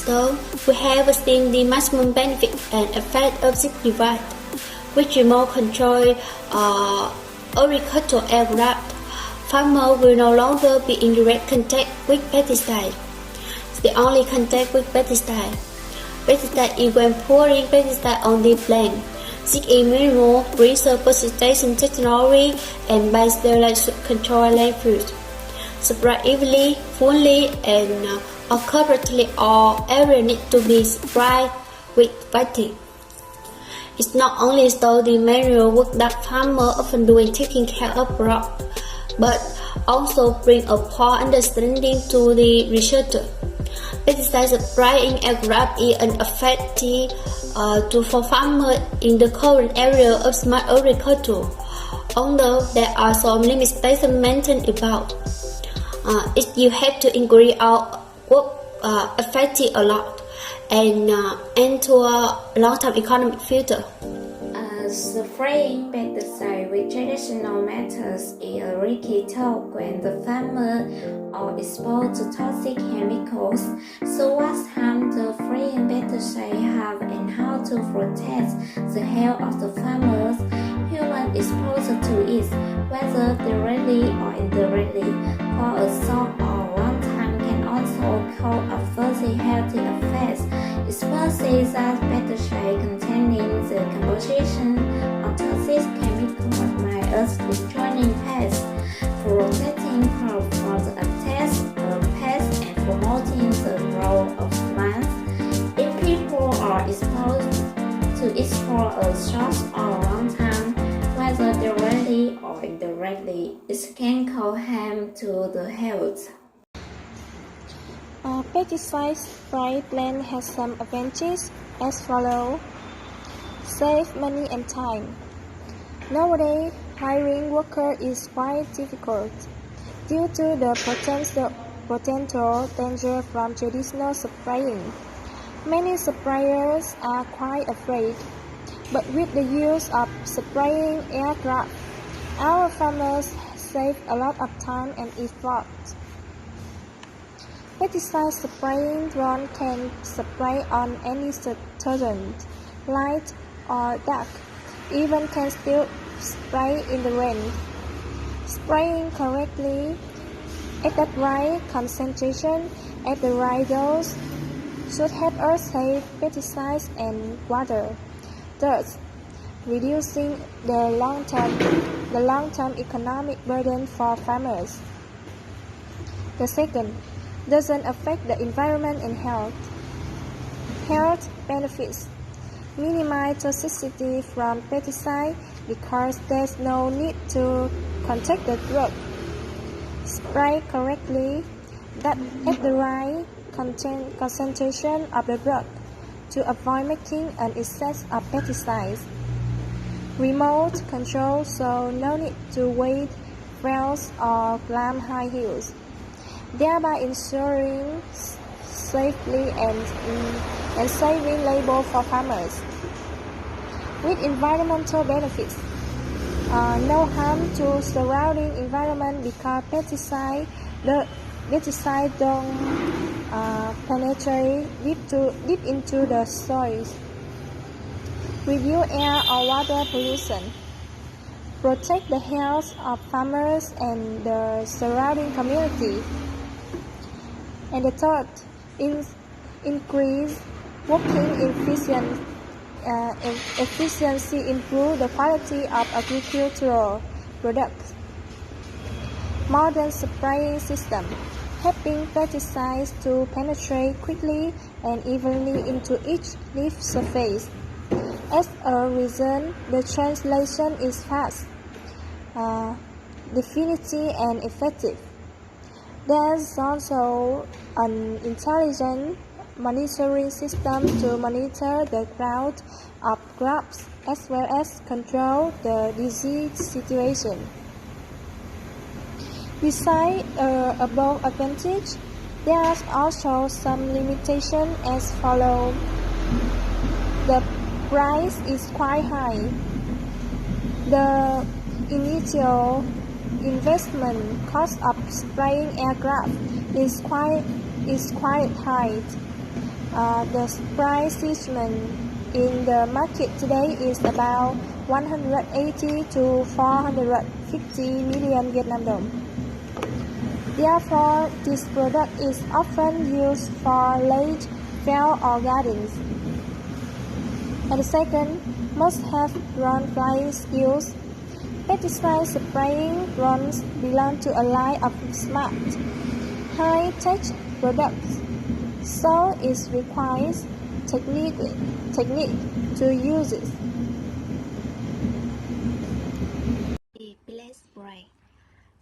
So, we have seen the maximum benefit and effect of this device, which remote control agricultural aircraft. Farmers will no longer be in direct contact with pesticide. The only contact with pesticide. Pesticide is when pouring pesticide on the plant. This is mineral research precipitation technology and biosterilize control landfills. Spread evenly, fully, and accurately all area need to be sprayed with vitamin. It's not only store the manual work that farmers often do in taking care of crops, but also bring a poor understanding to the researcher. Pesticide spraying aircraft is an effective for farmers in the current area of smart agriculture, although there are some limitations mentioned above. You have to increase our work effective a lot and to a long-term economic future. Spraying pesticide with traditional methods is a risky talk when the farmer are exposed to toxic chemicals. So what harm the spraying pesticide have and how to protect the health of the farmers? Human exposure to it, whether directly or indirectly, for a short or long time can also cause adverse health effects, especially that pesticide containing the composition of toxic chemicals might us destroying pests, protecting crops from the attacks of pests and promoting the growth of plants. If people are exposed to it for a short or long time, whether directly or indirectly, it can cause harm to the health. Pesticide spray plan has some advantages as follows. Save money and time. Nowadays, hiring workers is quite difficult due to the potential danger from traditional spraying. Many sprayers are quite afraid, but with the use of spraying aircraft, our farmers save a lot of time and effort. Pesticide spraying drone can spray on any detergent, light or dark, even can still spray in the rain. Spraying correctly at the right concentration at the right dose should help us save pesticides and water, thus reducing the long-term economic burden for farmers. The second, doesn't affect the environment and health. Health benefits. Minimize toxicity from pesticide because there's no need to contact the drug. Spray correctly that at the right concentration of the drug to avoid making an excess of pesticides. Remote control, so no need to wait wells or climb high hills, thereby ensuring safely and saving labor for farmers. With environmental benefits, no harm to surrounding environment because pesticide don't penetrate deep into the soils. Reduce air or water pollution. Protect the health of farmers and the surrounding community. And the third, increase working efficiency, improve the quality of agricultural products. Modern spraying system, helping pesticides to penetrate quickly and evenly into each leaf surface. As a result, the translation is fast, definitive, and effective. There's also an intelligent monitoring system to monitor the growth of crops as well as control the disease situation. Besides above advantage, there are also some limitations as follows. The price is quite high. The initial investment cost of spraying aircraft is quite high. The spray system in the market today is about 180 to 450 million Vietnam dong. Therefore, this product is often used for late field or gardens. And the second, must have drone flying skills. Pesticide spraying drones belong to a line of smart, high-tech products, so it requires technique to use it. Plant spray.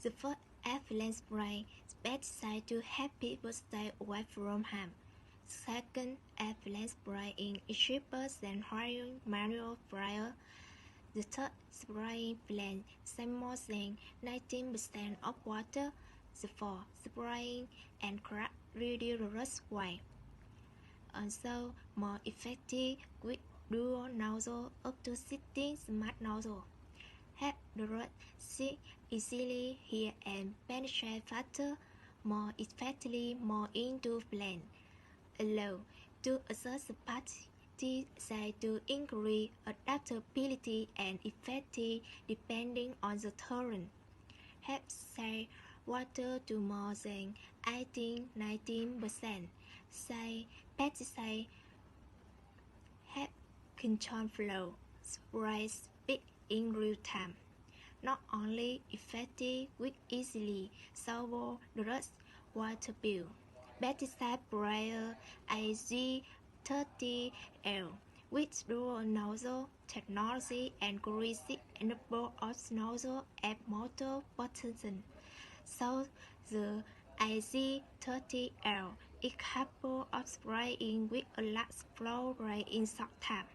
The first plant spray is pesticide to help people stay away from harm. Second, plant spray is cheaper than hiring manual sprayer. The third spraying plant saves more than 19% of water. The fourth spraying and crack reduce rust weight. Also more effective with dual nozzle up to 16 smart nozzle. Help the root sit easily here and penetrate faster, more effectively more into plant. Allow to assess the pesticide to increase adaptability and effectivity depending on the terrain. Help save water to more than 18-19%. Say pesticide help control flow, spray speed in real time. Not only effective with easily solvable the rust water bill. Pesticide sprayer AZ30L with dual nozzle technology and greasy enable of nozzle and motor potential. So the AZ30L is capable of spraying with a large flow rate in short time.